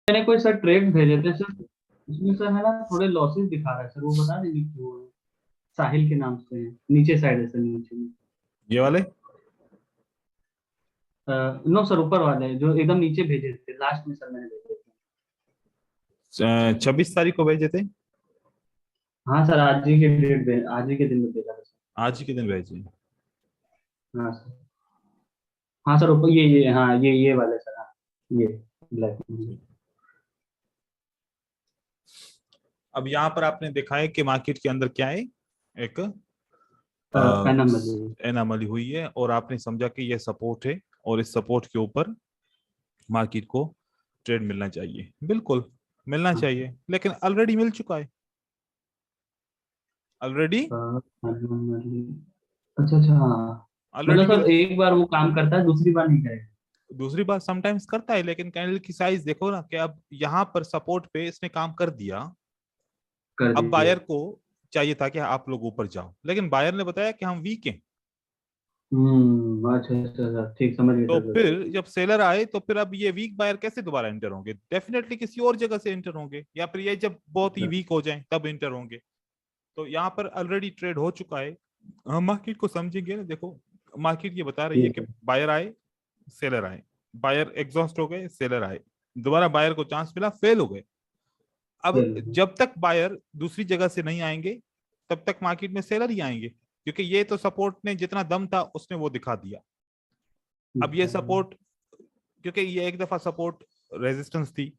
मैंने कोई sir trade भेजे थे सर, उसमें सर है ना थोड़े लॉसेस दिखा रहा है सर, वो बता दीजिए क्यों है? साहिल के नाम से है, नीचे साइड है सर, नीचे में। ये वाले नो सर, ऊपर वाले जो एकदम नीचे भेजे थे लास्ट में सर, मैंने भेजे थे। 26 तारीख को भेजे थे। हाँ सर, आज ही के डेट, आज ही के दिन में भेजा था सर। आज ही के दिन भेजे। हाँ सर। हाँ सर, ऊपर ये हाँ, ये वाले सर, हाँ ये ब्लैक में। अब यहाँ पर आपने देखा है कि मार्केट के अंदर क्या है, एक एनामली। एनामली हुई है और आपने समझा कि ये सपोर्ट है और इस सपोर्ट के ऊपर मार्केट को ट्रेड मिलना चाहिए, बिल्कुल मिलना हाँ चाहिए, लेकिन ऑलरेडी मिल चुका है ऑलरेडी एनामली। अच्छा अच्छा, हाँ। ऑलरेडी मतलब मिल सर एक बार वो काम करता है, दूसरी बार नहीं करेगा? दूसरी बार समटाइम्स करता है, लेकिन कैंडल की साइज देखो ना कि अब यहाँ पर सपोर्ट पे इसने काम कर दिया। कर अब दीजिए। बायर को चाहिए था कि आप लोग ऊपर जाओ, लेकिन बायर ने बताया कि हम वीक हैं। अच्छा अच्छा अच्छा, ठीक समझ गए तो सर। फिर जब सेलर आए तो फिर अब ये वीक बायर कैसे दोबारा एंटर होंगे? डेफिनेटली किसी और जगह से एंटर होंगे, या फिर ये जब बहुत ही सर। वीक हो जाए तब एंटर होंगे। तो यहाँ पर ऑलरेडी ट्रेड हो चुका है। हम मार्केट को समझेंगे ना, देखो मार्केट ये बता रही है ये कि सर। बायर आए, सेलर आए, बायर एग्जॉस्ट हो गए, सेलर आए, दोबारा बायर को चांस मिला, फेल हो गए। अब चलिए। जब तक बायर दूसरी जगह से नहीं आएंगे तब तक मार्केट में सेलर ही आएंगे, क्योंकि ये तो सपोर्ट ने जितना दम था उसने वो दिखा दिया। अब ये सपोर्ट, क्योंकि ये एक दफा सपोर्ट रेजिस्टेंस थी,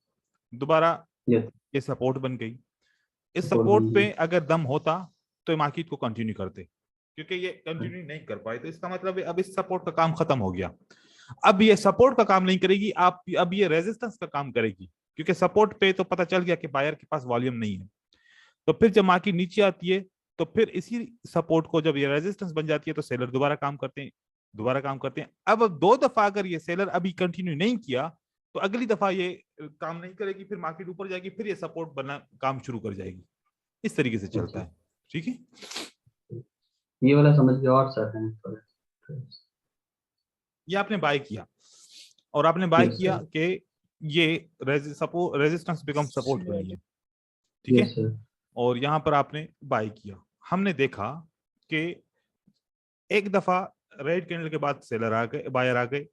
दोबारा यस। ये सपोर्ट बन गई। इस सपोर्ट सपोर्ट बन गई। पे अगर दम होता तो मार्केट को कंटिन्यू करते, क्योंकि ये कंटिन्यू नहीं कर पाए, तो इसका मतलब है अब इस सपोर्ट का काम खत्म हो गया। अब ये सपोर्ट का काम नहीं करेगी, आप अब ये रेजिस्टेंस का काम करेगी, क्योंकि सपोर्ट पे तो पता चल गया कि बायर के पास वॉल्यूम नहीं है। तो फिर जब मार्केट नीचे आती है तो फिर इसी सपोर्ट को जब ये रेजिस्टेंस बन जाती है तो सेलर दोबारा काम करते हैं, दोबारा काम करते हैं। अब दो दफा अगर ये सेलर अभी कंटिन्यू नहीं किया तो अगली दफा ये काम नहीं करेगी, फिर मार्केट ऊपर जाएगी, फिर ये सपोर्ट बनना काम शुरू कर जाएगी। इस तरीके से चलता अच्छा, है। ठीक है। ये वाला समझ गया, और सर है थोड़ा। ये आपने बाय किया और आपने बाय यस किया सर। कि ये रेजिस्टेंस बिकम सपोर्ट बनी है। ठीक यस है। सर। और यहां पर आपने बाय किया, हमने देखा कि एक दफा रेड कैंडल के बाद सेलर आ गए, बायर आ गए,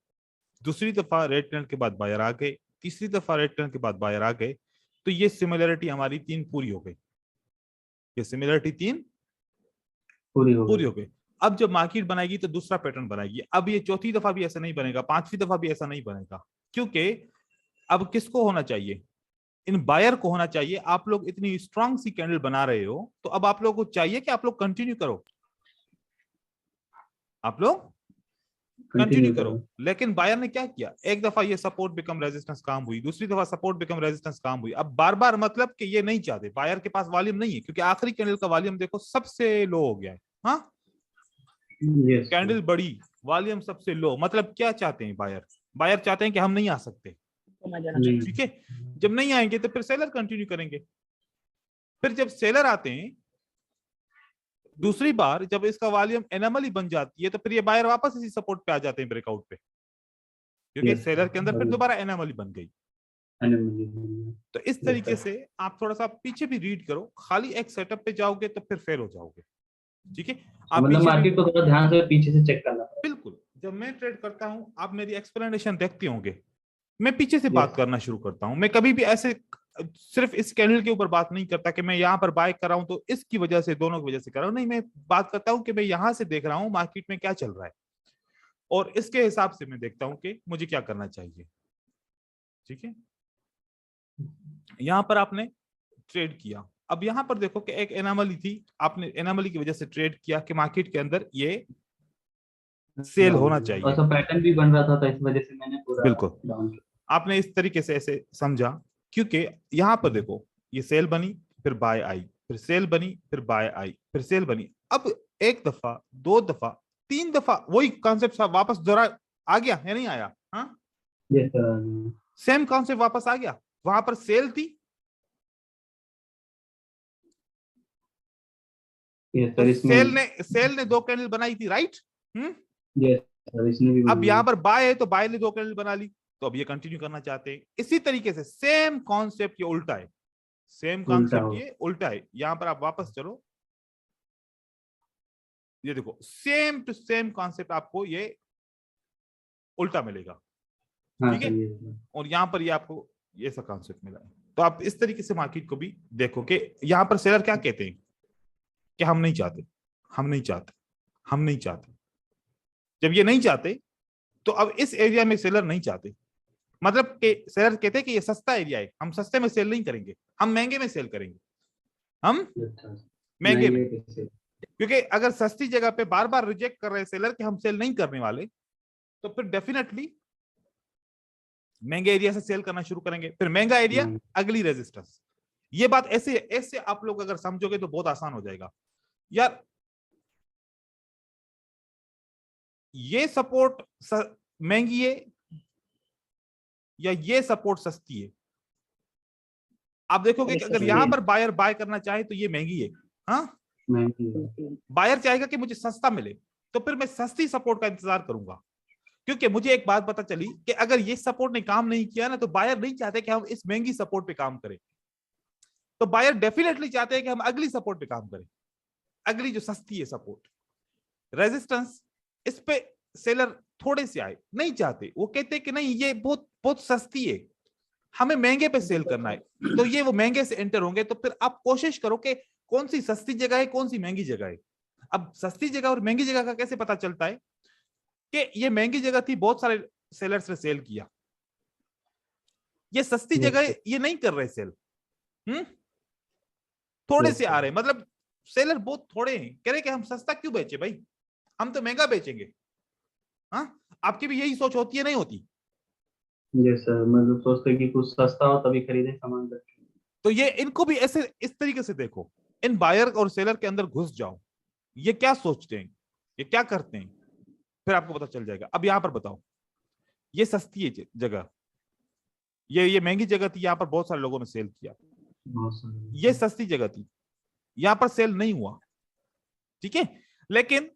दूसरी दफा रेड कैंडल के बाद बायर आ गए, तीसरी दफा रेड कैंडल के बाद बायर आ गए। तो ये सिमिलरिटी हमारी तीन पूरी हो गई, ये सिमिलरिटी तीन पूरी हो पूरी गई। हो गई। अब जब मार्केट बनाएगी तो दूसरा पैटर्न बनाएगी। अब ये चौथी दफा भी ऐसा नहीं बनेगा, पांचवी दफा भी ऐसा नहीं बनेगा, क्योंकि अब किसको होना चाहिए? इन बायर को होना चाहिए। आप लोग इतनी स्ट्रांग सी कैंडल बना रहे हो तो अब आप लोगों को चाहिए कि आप लोग कंटिन्यू करो, आप लोग कंटिन्यू कंटिन्यू करो। करो। लेकिन बायर ने क्या किया, एक दफा ये सपोर्ट बिकम रेजिस्टेंस काम हुई, दूसरी दफा सपोर्ट बिकम रेजिस्टेंस काम हुई। अब बार बार मतलब कि ये नहीं चाहते, बायर के पास वॉल्यूम नहीं है, क्योंकि आखिरी कैंडल का वॉल्यूम देखो सबसे लो हो गया है। हाँ, यस सर। कैंडल बड़ी, वॉल्यूम सबसे लो, मतलब क्या चाहते हैं बायर? बायर चाहते हैं कि हम नहीं आ सकते। नहीं। ठीक है। जब नहीं आएंगे तो फिर सेलर कंटिन्यू करेंगे। फिर जब सेलर आते हैं दूसरी बार, जब इसका वॉल्यूम एनोमली बन जाती है, तो फिर ये बायर वापस इसी सपोर्ट पे आ जाते हैं, ब्रेकआउट पे, क्योंकि यस सेलर के अंदर फिर सर। दोबारा एनोमली बन गई। तो इस यस तरीके सर। से आप थोड़ा सा पीछे भी रीड करो, खाली एक सेटअप पे जाओगे तो फिर फेल हो जाओगे। ठीक है। आप मतलब पीछे भी, मार्केट को थोड़ा ध्यान से पीछे से चेक करना पड़ेगा। बिल्कुल जब मैं ट्रेड करता हूं आप मेरी एक्सप्लेनेशन देखते होंगे, मैं पीछे से बात यस। करना शुरू करता हूं। मैं कभी भी ऐसे सिर्फ इस कैंडल के ऊपर बात नहीं करता कि मैं यहाँ पर बाय कर रहा हूं तो इसकी वजह से, दोनों की वजह से कर रहा हूं, नहीं, मैं बात करता हूं कि मैं यहां से देख रहा हूं मार्केट में क्या चल रहा है और इसके हिसाब से मैं देखता हूं कि मुझे क्या करना चाहिए। ठीक है। यहां पर आपने ट्रेड किया। अब यहां पर देखो कि एक एनामली थी, आपने एनामली की वजह से ट्रेड किया कि मार्केट के अंदर ये सेल डाउन होना और चाहिए। सब पैटर्न भी बन रहा था, तो इस वजह से मैंने पूरा बिल्कुल डाउन किया। आपने इस तरीके से ऐसे समझा, क्योंकि यहां पर देखो ये सेल बनी, फिर बाय आई, फिर सेल बनी, फिर बाय आई, फिर सेल बनी। अब एक दफा, दो दफा, तीन दफा वही कॉन्सेप्ट वापस दोहरा आ गया या नहीं आया? हाँ, यस सर। सेम कॉन्सेप्ट वापस आ गया। वहां पर सेल थी यस तो सर, इसमें भी। सेल ने दो कैंडल बनाई थी, राइट? हम्म। यस सर, इसने भी अब बनाई यहां है। पर बाय है तो बाय ने दो कैंडल बना ली। तो अब ये कंटिन्यू करना चाहते हैं। इसी तरीके से सेम कॉन्सेप्ट ये उल्टा है, सेम उल्टा कॉन्सेप्ट हो। ये उल्टा है। यहां पर आप वापस चलो, ये देखो सेम टू सेम कॉन्सेप्ट आपको ये उल्टा मिलेगा, हाँ ठीक है। सर ये सर। और यहाँ पर ये आपको ये सा कॉन्सेप्ट मिला है। तो आप इस तरीके से मार्केट को भी देखो कि यहाँ पर सेलर क्या कहते हैं कि हम नहीं चाहते, हम नहीं चाहते, हम नहीं चाहते। जब ये नहीं चाहते तो अब इस एरिया में सेलर नहीं चाहते, मतलब कि सेलर कहते हैं कि ये सस्ता एरिया है, हम सस्ते में सेल नहीं करेंगे, हम महंगे में सेल करेंगे, हम अच्छा सर। महंगे में। महंगे कैसे? क्योंकि अगर सस्ती जगह पे बार बार रिजेक्ट कर रहे हैं सेलर कि हम सेल नहीं करने वाले, तो फिर डेफिनेटली महंगे एरिया से सेल करना शुरू करेंगे, फिर महंगा एरिया अगली रेजिस्टेंस। ये बात ऐसे ऐसे आप लोग अगर समझोगे तो बहुत आसान हो जाएगा यार। ये सपोर्ट महंगी है या ये सपोर्ट सस्ती है, आप देखोगे कि अगर यहां पर बायर बाय करना चाहे तो ये महंगी है, हाँ महंगी। बायर चाहेगा कि मुझे सस्ता मिले, तो फिर मैं सस्ती सपोर्ट का इंतजार करूंगा। क्योंकि मुझे एक बात पता चली कि अगर ये सपोर्ट ने काम नहीं किया ना, तो बायर नहीं चाहते कि हम इस महंगी सपोर्ट पे काम करें, तो बायर डेफिनेटली चाहते हैं कि हम अगली सपोर्ट पे काम करें, अगली जो सस्ती है सपोर्ट रेजिस्टेंस, इस पे सेलर थोड़े से आए नहीं चाहते, वो कहते हैं कि नहीं ये बहुत बहुत सस्ती है, हमें महंगे पे सेल करना है, तो ये वो महंगे से एंटर होंगे। तो फिर आप कोशिश करो कि कौन सी सस्ती जगह है, कौन सी महंगी जगह है। अब सस्ती जगह और महंगी जगह का कैसे पता चलता है कि ये महंगी जगह थी, बहुत सारे सेलर्स ने सेल किया, ये सस्ती जगह है, ये नहीं कर रहे सेल, थोड़े से आ रहे, मतलब सेलर बहुत थोड़े हैं, कह रहे कि हम सस्ता क्यों बेचे भाई, हम तो महंगा बेचेंगे। हाँ, आपकी भी यही सोच होती है नहीं होती? यस सर, मतलब सोचते कि कुछ सस्ता हो तभी खरीदे सामान करके। तो ये इनको भी ऐसे इस तरीके से देखो, इन बायर और सेलर के अंदर घुस जाओ, ये क्या सोचते हैं, ये क्या करते हैं, फिर आपको पता चल जाएगा। अब यहां पर बताओ, ये सस्ती है जगह, ये महंगी जगह थी, यहां पर बहुत सारे लोगों ने सेल किया, ये सस्ती जगह थी, यहां पर सेल नहीं हुआ, ठीक है। लेकिन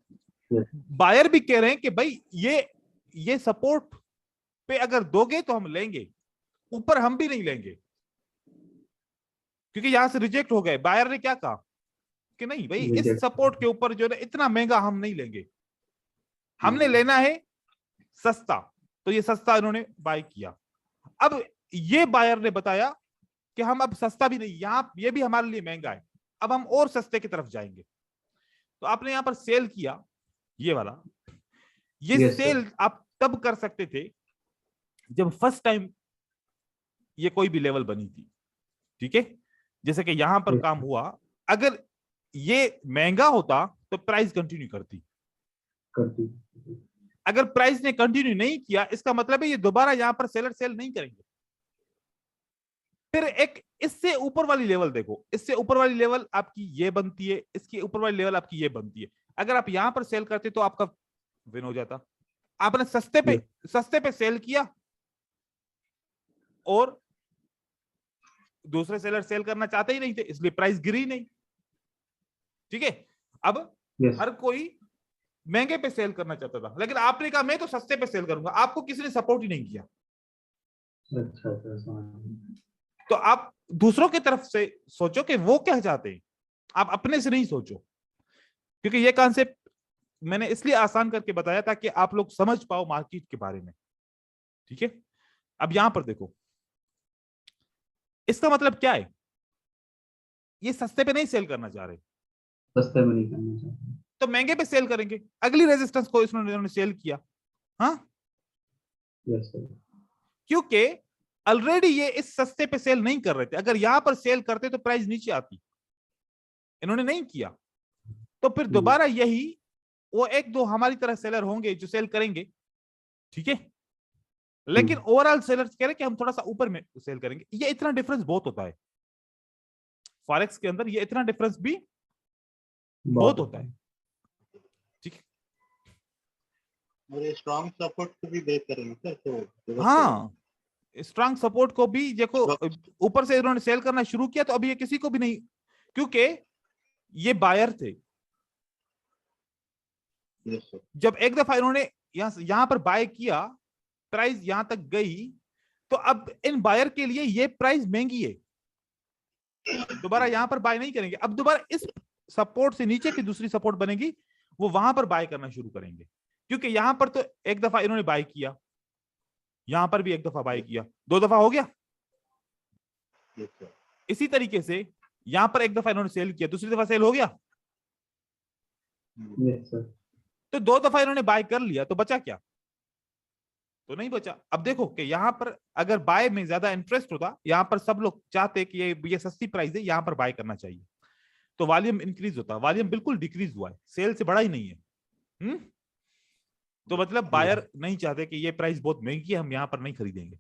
बायर भी कह रहे हैं कि भाई ये सपोर्ट पे अगर दोगे तो हम लेंगे, ऊपर हम भी नहीं लेंगे, क्योंकि यहां से रिजेक्ट हो गए। बायर ने क्या कहा कि नहीं भाई इस सपोर्ट के ऊपर जो है इतना महंगा हम नहीं लेंगे, हमने लेना है सस्ता, तो ये सस्ता इन्होंने बाय किया। अब ये बायर ने बताया कि हम अब सस्ता भी नहीं, यहां ये भी हमारे लिए महंगा है, अब हम और सस्ते की तरफ जाएंगे। तो आपने यहां पर सेल किया ये वाला, ये सेल आप तब कर सकते थे जब फर्स्ट टाइम ये कोई भी लेवल बनी थी, ठीक है। जैसे कि यहां पर काम हुआ, अगर ये महंगा होता तो प्राइस कंटिन्यू करती, अगर प्राइस ने कंटिन्यू नहीं किया इसका मतलब है ये दोबारा यहां पर सेलर सेल नहीं करेंगे। फिर एक इससे ऊपर वाली लेवल देखो, इससे ऊपर वाली लेवल आपकी ये बनती है, इसके ऊपर वाली लेवल आपकी ये बनती है। अगर आप यहां पर सेल करते तो आपका विन हो जाता, आपने सस्ते पे सेल किया और दूसरे सेलर सेल करना चाहते ही नहीं थे, इसलिए प्राइस गिरी नहीं, ठीक है। अब हर कोई महंगे पे सेल करना चाहता था, लेकिन आपने कहा मैं तो सस्ते पे सेल करूंगा, आपको किसी ने सपोर्ट ही नहीं किया। अच्छा। तो आप दूसरों की तरफ से सोचो कि वो क्या चाहते हैं, आप अपने से नहीं सोचो, क्योंकि ये कॉन्सेप्ट मैंने इसलिए आसान करके बताया ताकि आप लोग समझ पाओ मार्केट के बारे में, ठीक है। अब यहां पर देखो, इसका मतलब क्या है, ये सस्ते पे नहीं सेल करना चाह रहे, सस्ते में नहीं करना चाहते, तो महंगे पे सेल करेंगे, अगली रेजिस्टेंस को इन्होंने सेल किया। हाँ, क्योंकि ऑलरेडी ये इस सस्ते पे सेल नहीं कर रहे थे, अगर यहां पर सेल करते तो प्राइस नीचे आती, इन्होंने नहीं किया, तो फिर दोबारा यही वो एक दो हमारी तरह सेलर होंगे जो सेल करेंगे, ठीक है। लेकिन ओवरऑल सेलर्स कह रहे कि हम थोड़ा सा ऊपर में सेल करेंगे। ये इतना डिफरेंस बहुत होता है फॉरेक्स के अंदर, ये इतना डिफरेंस भी बहुत होता है, ठीक है। और स्ट्रॉन्ग सपोर्ट को भी बेस करेंगे सर, तो हाँ, स्ट्रॉन्ग सपोर्ट को भी देखो, ऊपर से इन्होंने सेल करना शुरू किया तो अभी ये किसी को भी नहीं, क्योंकि ये बायर थे। जब एक दफा इन्होंने यहां पर बाय किया, प्राइस यहां तक गई, तो अब इन बायर के लिए ये प्राइस महंगी है, दोबारा यहां पर बाय नहीं करेंगे। अब दोबारा इस सपोर्ट से नीचे की दूसरी सपोर्ट बनेगी, वो वहां पर बाय करना शुरू करेंगे, क्योंकि यहां पर तो एक दफा इन्होंने बाय किया, यहां पर भी एक दफा बाय किया, 2 दफा हो गया। Yes, sir. इसी तरीके से यहां पर एक दफा इन्होंने सेल किया, दूसरी दफा सेल हो गया, यस सर। तो 2 दफा इन्होंने बाय कर लिया, तो बचा क्या? तो नहीं बचा। अब देखो कि यहां पर अगर बाय में ज्यादा इंटरेस्ट होता, यहां पर सब लोग चाहते कि ये सस्ती प्राइस है, यहां पर बाय करना चाहिए, तो वॉल्यूम इंक्रीज होता। वॉल्यूम बिल्कुल डिक्रीज हुआ है, सेल से बड़ा ही नहीं है। तो मतलब बायर नहीं चाहते कि ये प्राइस बहुत महंगी है, हम यहां पर नहीं खरीदेंगे।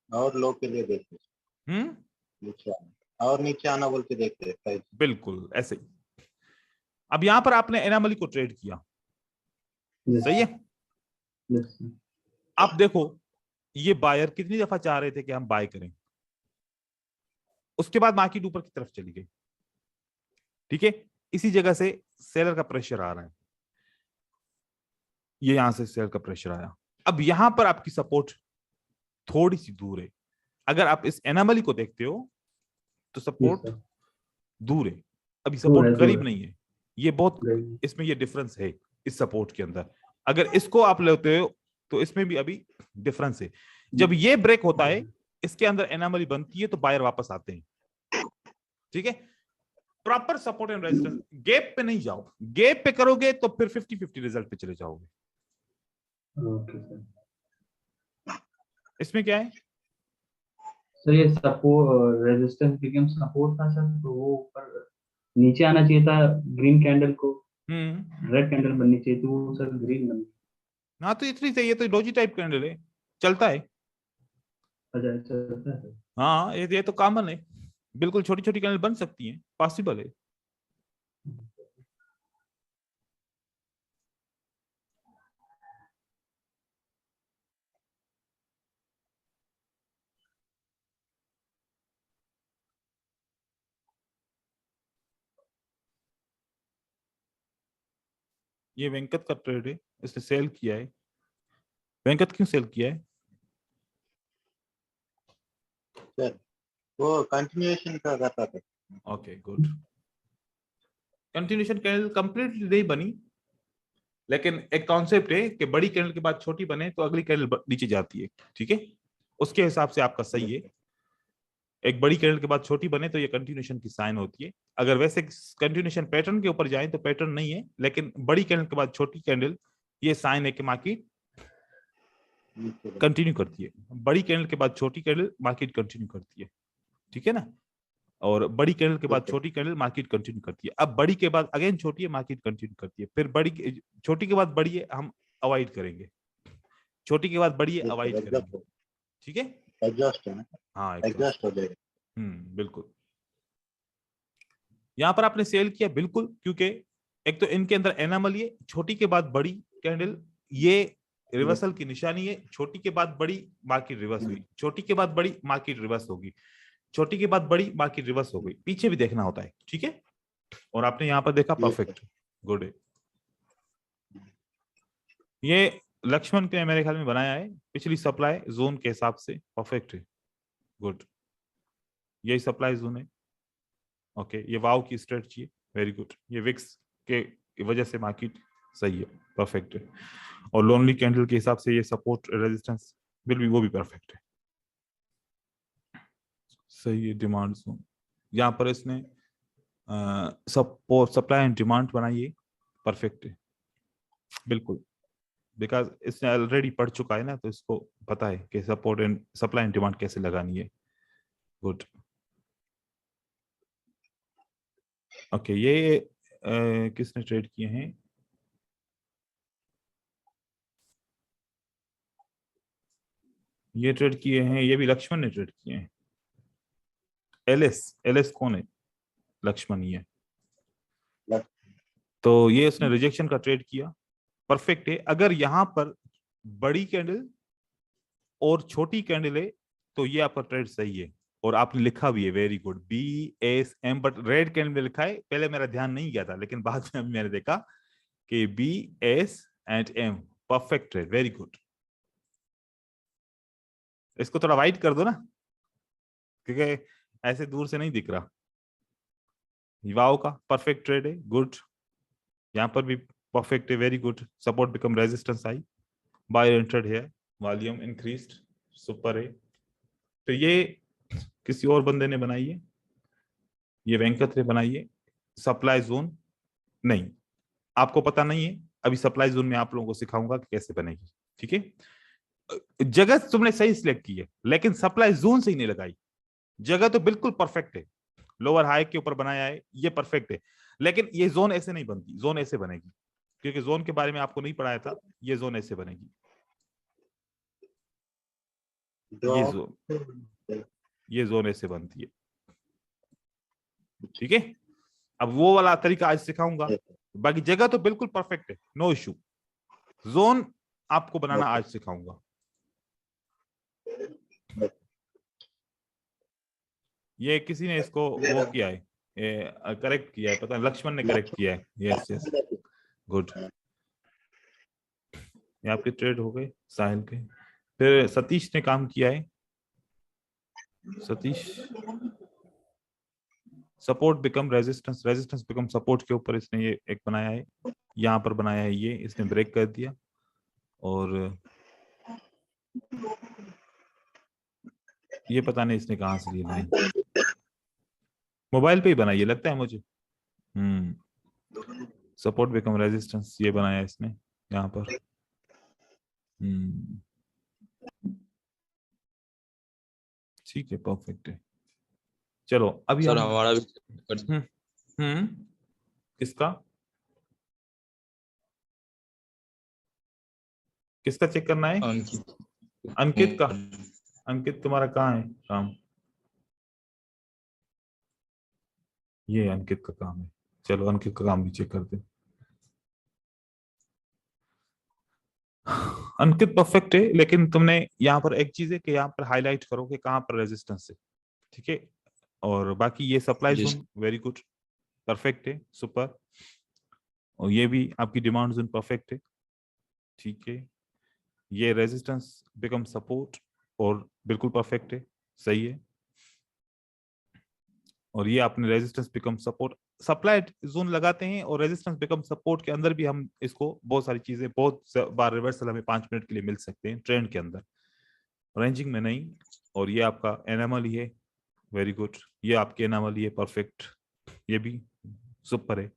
और लो के लिए देखते हैं, नीचे आना और नीचे आना बोल के देखते हैं प्राइस। बिल्कुल ऐसे ही। अब यहां पर आपने एनामली को ट्रेड किया, सही है। Yes sir. आप देखो ये बायर कितनी दफा चाह रहे थे कि हम बाय करें, उसके बाद मार्केट ऊपर की तरफ चली गई, ठीक है। इसी जगह से सेलर का प्रेशर आ रहा है, ये यहां से सेलर का प्रेशर आया। अब यहां पर आपकी सपोर्ट थोड़ी सी दूर है, अगर आप इस एनामली को देखते हो तो सपोर्ट दूर है, अभी सपोर्ट करीब नहीं है, ये बहुत, इसमें ये डिफरेंस है इस सपोर्ट के अंदर। अगर इसको आप लेते हो तो इसमें भी अभी डिफरेंस है। जब ये ब्रेक होता है, इसके अंदर एनामली बनती है, तो बायर वापस आते हैं, ठीक है। Proper support and resistance, gap पे नहीं जाओ, गैप पे करोगे तो फिर 50-50 रिजल्ट पे चले जाओगे। Okay sir. इसमें क्या है सर ये सपोर्ट रेजिस्टेंस बिकम सपोर्ट था सर, तो वो ऊपर नीचे आना चाहिए था, ग्रीन कैंडल को रेड कैंडल बननी चाहिए थी, वो सर ग्रीन बनी। हाँ तो इतनी चाहिए, तो डोजी टाइप कैंडल है, चलता है। अच्छा चलता है सर। हाँ ये तो कॉमन है, बिल्कुल छोटी छोटी कैंडल बन सकती हैं, पॉसिबल है। ये वेंकट का ट्रेड है, इसने सेल किया है। वेंकट क्यों सेल किया है? सर वो कंटिन्यूएशन का कर रहा था। Okay good. Continuation candle completely नहीं बनी, लेकिन एक कॉन्सेप्ट है कि बड़ी कैंडल के बाद छोटी बने तो अगली कैंडल नीचे जाती है, ठीक है। उसके हिसाब से आपका सही है। एक बड़ी कैंडल के बाद छोटी बने तो ये कंटिन्यूएशन की साइन होती है। अगर वैसे कंटिन्यूएशन पैटर्न के ऊपर जाए तो पैटर्न नहीं है, लेकिन बड़ी कैंडल के बाद छोटी कैंडल, ये साइन है कि मार्केट कंटिन्यू करती है। बड़ी कैंडल के बाद छोटी कैंडल, मार्केट कंटिन्यू करती है, ठीक है ना। और बड़ी कैंडल के बाद छोटी कैंडल, मार्केट कंटिन्यू करती है। अब बड़ी के बाद अगेन छोटी है, मार्केट कंटिन्यू करती है। फिर बड़ी, छोटी के बाद बड़ी है, हम अवॉइड करेंगे, छोटी के बाद बड़ी है, अवॉइड करेंगे, ठीक है। एडजस्ट है ना, हाँ एडजस्ट हो जाएगा। बिल्कुल। यहां पर आपने सेल किया बिल्कुल, क्योंकि एक तो इनके अंदर एनामली है, छोटी के बाद बड़ी कैंडल, ये रिवर्सल की निशानी है। छोटी के बाद बड़ी, मार्केट रिवर्स हुई, छोटी के बाद बड़ी, मार्केट रिवर्स होगी, छोटी के बाद बड़ी, मार्केट रिवर्स हो गई। पीछे भी देखना होता है, ठीक है। और आपने यहां पर देखा, परफेक्ट, गुड है। ये लक्ष्मण के मेरे ख्याल में बनाया है, पिछली सप्लाई जोन के हिसाब से परफेक्ट है, गुड। यही सप्लाई जोन है, ओके। ये वाव की स्ट्रेटजी है, वेरी गुड। ये विक्स के वजह से मार्केट सही है, परफेक्ट है। और लोनली कैंडल के हिसाब से ये सपोर्ट रेजिस्टेंस बिल भी, वो भी परफेक्ट है, सही है। डिमांड जोन यहाँ पर इसने सपोर्ट, सप्लाई एंड डिमांड बनाई है, परफेक्ट है बिल्कुल, बिकॉज इसने ऑलरेडी पढ़ चुका है ना, तो इसको पता है कि support and supply and demand कैसे लगानी है, गुड। ओके ये किसने ट्रेड किए हैं? ये ट्रेड किए हैं, ये भी लक्ष्मण ने ट्रेड किए हैं। एलएस, एलएस कौन है? लक्ष्मण ही है। तो ये उसने रिजेक्शन का ट्रेड किया, परफेक्ट है। अगर यहां पर बड़ी कैंडल और छोटी कैंडल है तो ये आपका ट्रेड सही है, और आपने लिखा भी है, very good, BSM, but red candle में लिखा है। पहले मेरा ध्यान नहीं गया था, लेकिन बाद में मैंने देखा कि BS and M, perfect trade, very good, इसको थोड़ा वाइट कर दो ना, क्योंकि ऐसे दूर से नहीं दिख रहा। वाओ का परफेक्ट ट्रेड है, गुड। यहाँ पर भी परफेक्ट है, very good. Support become resistance आई, बायर एंटर्ड है, वॉल्यूम इंक्रीज्ड, सुपर है। तो ये किसी और बंदे ने बनाई है, ये वेंकट ने बनाई है। सप्लाई जोन नहीं, आपको पता नहीं है, अभी सप्लाई जोन में आप लोगों को सिखाऊंगा कि कैसे बनेगी, ठीक है। जगह तुमने सही सिलेक्ट की है, लेकिन सप्लाई जोन से ही नहीं लगाई। जगह तो बिल्कुल परफेक्ट है, लोअर हाई के ऊपर बनाया है, ये परफेक्ट है, लेकिन ये जोन ऐसे नहीं बनती, जोन ऐसे बनेगी, क्योंकि जोन के बारे में आपको नहीं पढ़ाया था। ये जोन ऐसे बनेगी, ये जोन ऐसे बनती है, ठीक है। अब वो वाला तरीका आज सिखाऊंगा, बाकी जगह तो बिल्कुल परफेक्ट है, नो इश्यू। जोन आपको बनाना आज सिखाऊंगा। ये किसी ने इसको वो किया है, करेक्ट किया है, पता है, लक्ष्मण ने करेक्ट किया है। Yes yes, good. ये आपके ट्रेड हो गए साहिल के। फिर सतीश ने काम किया है, Satish. Support become resistance, resistance become support के ऊपर इसने ये एक बनाया है, यहाँ पर बनाया है, ये इसने ब्रेक कर दिया। और ये पता नहीं इसने कहां से ली लाइन, मोबाइल पे ही बनाई है लगता है मुझे। सपोर्ट बिकम रेजिस्टेंस ये बनाया इसने यहाँ पर। ठीक है, परफेक्ट है। चलो अभी सर हम हमारा भी किसका किसका चेक करना है? अंकित का। अंकित तुम्हारा कहाँ है काम? ये अंकित का काम है, चलो अंकित का काम भी चेक करते हैं। अंकित परफेक्ट है, लेकिन तुमने यहाँ पर एक चीज है कि यहाँ पर हाईलाइट करो कि कहाँ पर रेजिस्टेंस है, ठीक है। और बाकी ये supply zone very good, perfect है, सुपर। और ये भी आपकी डिमांड जोन परफेक्ट है, ठीक है। ये रेजिस्टेंस बिकम सपोर्ट और बिल्कुल परफेक्ट है, सही है। और ये आपने resistance become support supply zone लगाते हैं, और रेजिस्टेंस बिकम सपोर्ट के अंदर भी हम इसको बहुत सारी चीजें, बहुत बार रिवर्सल हमें 5 मिनट के लिए मिल सकते हैं ट्रेंड के अंदर, रेंजिंग में नहीं। और ये आपका एनएमएल है, वेरी गुड। ये आपके एनएमएल है, परफेक्ट, ये भी सुपर है।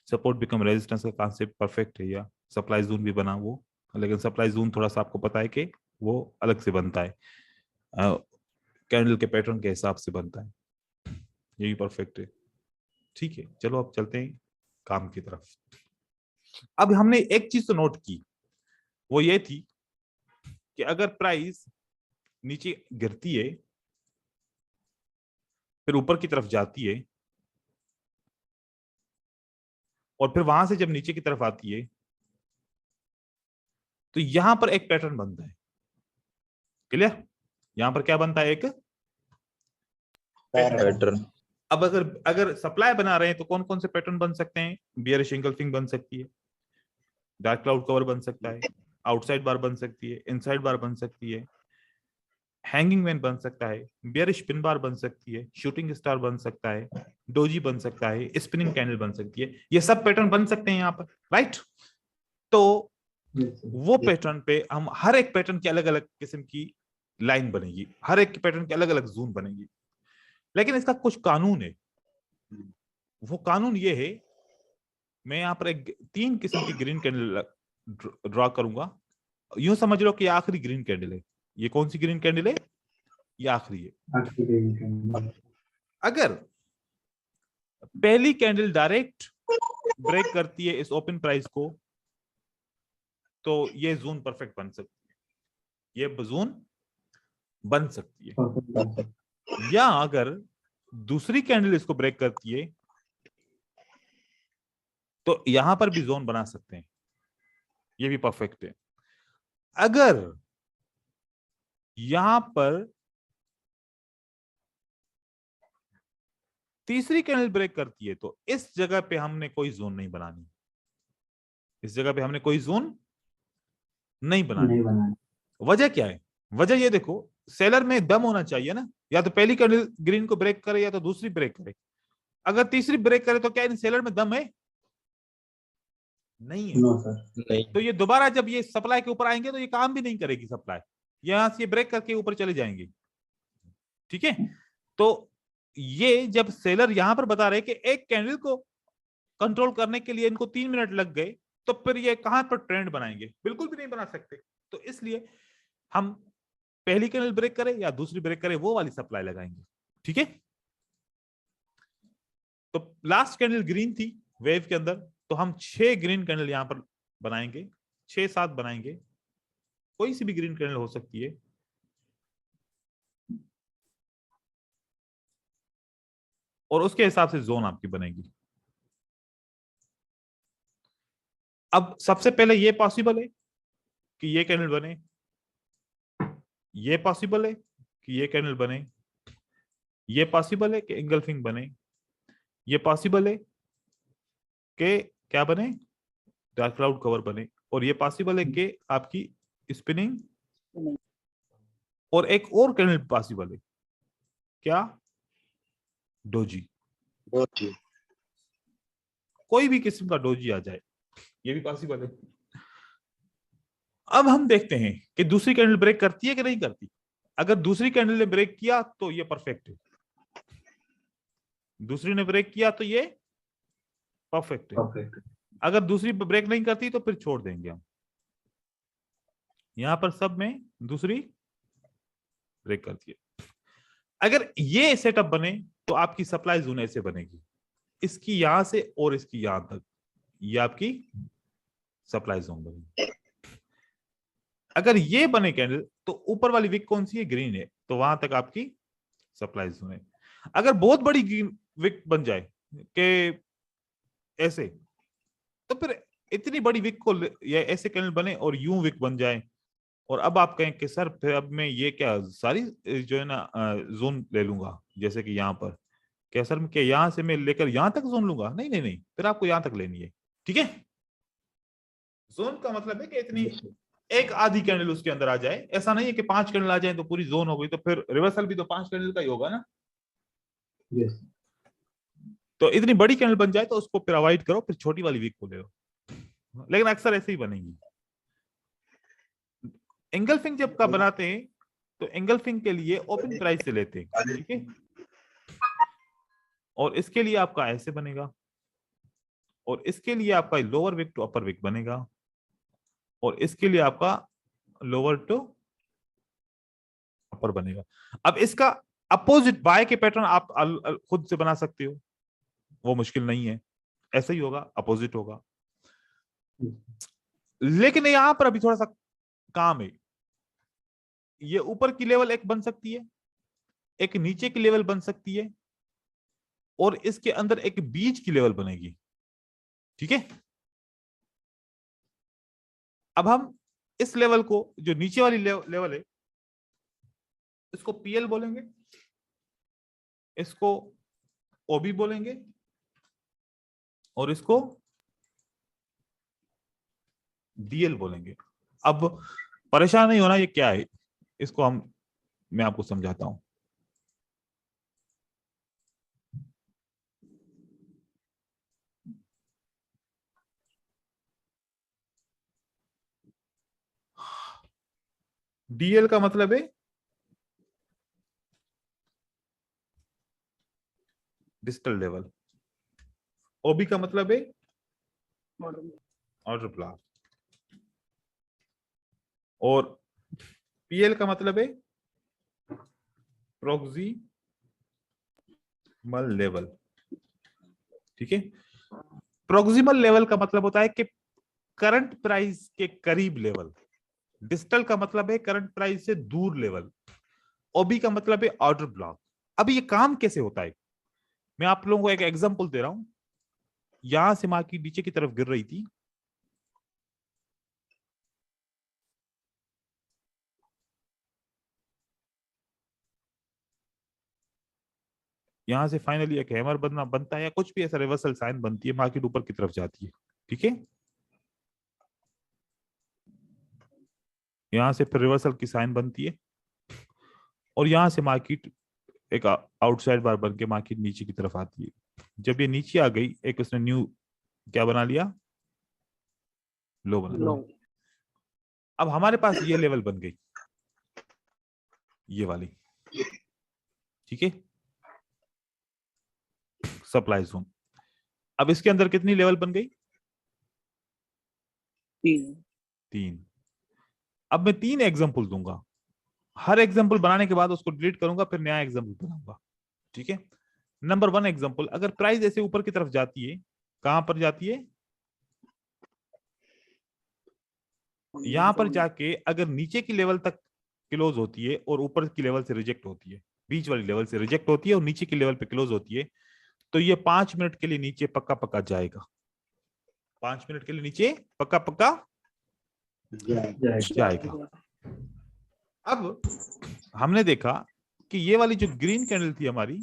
सपोर्ट बिकम रेजिस्टेंस का कॉन्सेप्ट परफेक्ट है, या सप्लाई जोन भी बना वो, लेकिन सप्लाई जोन थोड़ा सा आपको पता है कि वो अलग से बनता है, कैंडल के पैटर्न के हिसाब से बनता है, ये भी परफेक्ट है, ठीक है। चलो अब चलते हैं काम की तरफ। अब हमने एक चीज तो नोट की, वो ये थी कि अगर प्राइस नीचे गिरती है फिर ऊपर की तरफ जाती है, और फिर वहां से जब नीचे की तरफ आती है तो यहां पर एक पैटर्न बनता है, क्लियर? यहां पर क्या बनता है? एक पैटर्न। अब अगर सप्लाई बना रहे हैं तो कौन कौन से पैटर्न बन सकते हैं? बियरिश इंगल्फिंग बन सकती है, डार्क क्लाउड कवर बन सकता है, आउटसाइड बार बन सकती है, इनसाइड बार बन सकती है, हैंगिंग मैन बन सकता है, बियरिश पिन बार बन सकती है, शूटिंग स्टार बन सकता है, डोजी बन सकता है, स्पिनिंग कैंडल बन सकती है। ये सब पैटर्न बन सकते हैं यहाँ पर, राइट? तो वो पैटर्न पे हम हर एक पैटर्न की अलग अलग किस्म की लाइन बनेगी, हर एक पैटर्न की अलग अलग जोन बनेगी, लेकिन इसका कुछ कानून है। वो कानून ये है, मैं यहाँ पर एक 3 किस्म की ग्रीन कैंडल ड्रॉ करूंगा, यूं समझ लो कि आखिरी ग्रीन कैंडल है। ये कौन सी ग्रीन कैंडल है? ये आखिरी है। अगर पहली कैंडल डायरेक्ट ब्रेक करती है इस ओपन प्राइस को तो ये जोन परफेक्ट बन सकती है, ये जोन बन सकती है। या अगर दूसरी कैंडल इसको ब्रेक करती है तो यहां पर भी जोन बना सकते हैं, ये भी परफेक्ट है। अगर यहां पर तीसरी कैंडल ब्रेक करती है तो इस जगह पे हमने कोई जोन नहीं बनानी, इस जगह पे हमने कोई जोन नहीं बनानी। वजह क्या है? वजह ये देखो, सेलर में दम होना चाहिए ना, या तो पहली कैंडल ग्रीन को ब्रेक करे या तो दूसरी ब्रेक करे। अगर तीसरी ब्रेक करे तो क्या इन सेलर में दम है? नहीं है। नो सर, नहीं। तो ये दोबारा जब ये सप्लाई के ऊपर आएंगे तो ये काम भी नहीं करेगी सप्लाई, यहां से ये ब्रेक करके ऊपर चले जाएंगे। ठीक है, तो ये जब सेलर यहां पर बता रहे कि एक कैंडल को कंट्रोल करने के लिए इनको 3 मिनट लग गए, तो फिर ये कहां पर ट्रेंड बनाएंगे? बिल्कुल भी नहीं बना सकते। तो इसलिए हम पहली कैंडल ब्रेक करें या दूसरी ब्रेक करें, वो वाली सप्लाई लगाएंगे। ठीक है, तो लास्ट कैंडल ग्रीन थी वेव के अंदर, तो हम 6 ग्रीन कैंडल यहां पर बनाएंगे, 6-7 बनाएंगे, कोई सी भी ग्रीन कैंडल हो सकती है। और उसके हिसाब से जोन आपकी बनेगी। अब सबसे पहले ये पॉसिबल है कि ये कैंडल बने, ये पॉसिबल है कि ये कैंडल बने, ये पॉसिबल है कि एंगल्फिंग बने, ये पॉसिबल है कि क्या बने, डार्क क्लाउड कवर बने, और ये पॉसिबल है कि आपकी स्पिनिंग, और एक और कैंडल पॉसिबल है, क्या, डोजी। कोई भी किस्म का डोजी आ जाए, ये भी पॉसिबल है। अब हम देखते हैं कि दूसरी कैंडल ब्रेक करती है कि नहीं करती। अगर दूसरी कैंडल ने ब्रेक किया तो ये परफेक्ट है, दूसरी ने ब्रेक किया तो ये परफेक्ट है। अगर दूसरी ब्रेक नहीं करती तो फिर छोड़ देंगे हम। यहां पर सब में दूसरी ब्रेक करती है। अगर ये सेटअप बने तो आपकी सप्लाई जोन ऐसे बनेगी, इसकी यहां से और इसकी यहां तक, ये आपकी सप्लाई जोन बनेगी। अगर ये बने कैंडल तो ऊपर वाली विक कौन सी है, ग्रीन है, तो वहां तक आपकी सप्लाई जोन है। अगर बहुत बड़ी ग्रीन विक बन जाए कि ऐसे, तो फिर इतनी बड़ी विक को या ऐसे कैंडल बने और यूं विक बन जाए, और अब आप कहें कि सर फिर अब मैं ये क्या सारी जो है ना जोन ले लूंगा, जैसे कि यहाँ पर क्या सर, क्या यहां से मैं लेकर यहां तक जोन लूंगा? नहीं नहीं नहीं, फिर आपको यहां तक लेनी है। ठीक है, जोन का मतलब है कि इतनी एक आधी कैंडल उसके अंदर आ जाए, ऐसा नहीं है कि 5 कैंडल आ जाए तो पूरी जोन हो गई, तो फिर रिवर्सल भी तो 5 कैंडल का ही होगा ना। यस। तो इतनी बड़ी कैंडल बन जाए तो उसको फिर अवॉइड करो, फिर छोटी वाली वीक को ले लो, लेकिन अक्सर ऐसे ही बनेगी। एंगल्फिंग जब का बनाते हैं तो एंगल्फिंग के लिए ओपन प्राइस से लेते हैं। ठीक है, और इसके लिए आपका ऐसे बनेगा, और इसके लिए आपका lower wick to upper wick बनेगा, और इसके लिए आपका लोअर टू अपर बनेगा। अब इसका अपोजिट बाय के पैटर्न आप खुद से बना सकते हो, वो मुश्किल नहीं है, ऐसा ही होगा, अपोजिट होगा। लेकिन यहां पर अभी थोड़ा सा काम है। ये ऊपर की लेवल एक बन सकती है, एक नीचे की लेवल बन सकती है, और इसके अंदर एक बीच की लेवल बनेगी। ठीक है, अब हम इस लेवल को, जो नीचे वाली लेवल है, इसको पीएल बोलेंगे, इसको ओबी बोलेंगे, और इसको डीएल बोलेंगे। अब परेशान नहीं होना, ये क्या है, इसको मैं आपको समझाता हूं। डीएल का मतलब है डिजिटल लेवल, ओबी का मतलब है ऑर्डर ब्लॉक, और पीएल का मतलब है प्रोक्सिमल लेवल। ठीक है, प्रोक्सिमल लेवल का मतलब होता है कि करंट प्राइस के करीब लेवल, डिजिटल का मतलब है करंट प्राइस से दूर लेवल, ओबी का मतलब है ऑर्डर ब्लॉक। अब ये काम कैसे होता है, मैं आप लोगों को एक एग्जांपल दे रहा हूं। यहां से मार्केट नीचे की तरफ गिर रही थी, यहां से फाइनली एक हैमर बनता है, या कुछ भी ऐसा रिवर्सल साइन बनती है, मार्केट ऊपर की तरफ जाती है। ठीक है, यहां से फिर रिवर्सल की साइन बनती है, और यहां से मार्केट एक आउटसाइड बार बन के मार्केट नीचे की तरफ आती है। जब ये नीचे आ गई, एक उसने न्यू क्या बना लिया, लो बना लिया। अब हमारे पास ये लेवल बन गई, ये वाली, ठीक है, सप्लाई जोन। अब इसके अंदर कितनी लेवल बन गई, 3। अब मैं 3 एग्जांपल दूंगा, हर एग्जांपल बनाने के बाद उसको डिलीट करूंगा, फिर नया एग्जांपल बनाऊंगा, ठीक है। नंबर 1 एग्जांपल, अगर प्राइस ऐसे ऊपर की तरफ जाती है, कहां पर जाती है, यहां पर जाके अगर नीचे की लेवल तक क्लोज होती है और ऊपर की लेवल से रिजेक्ट होती है, बीच वाली लेवल से रिजेक्ट होती है और नीचे की लेवल पे क्लोज होती है, तो ये 5 मिनट के लिए नीचे पक्का पक्का जाएगा, 5 मिनट के लिए नीचे पक्का पक्का जाएगा। अब हमने देखा कि ये वाली जो ग्रीन कैंडल थी हमारी,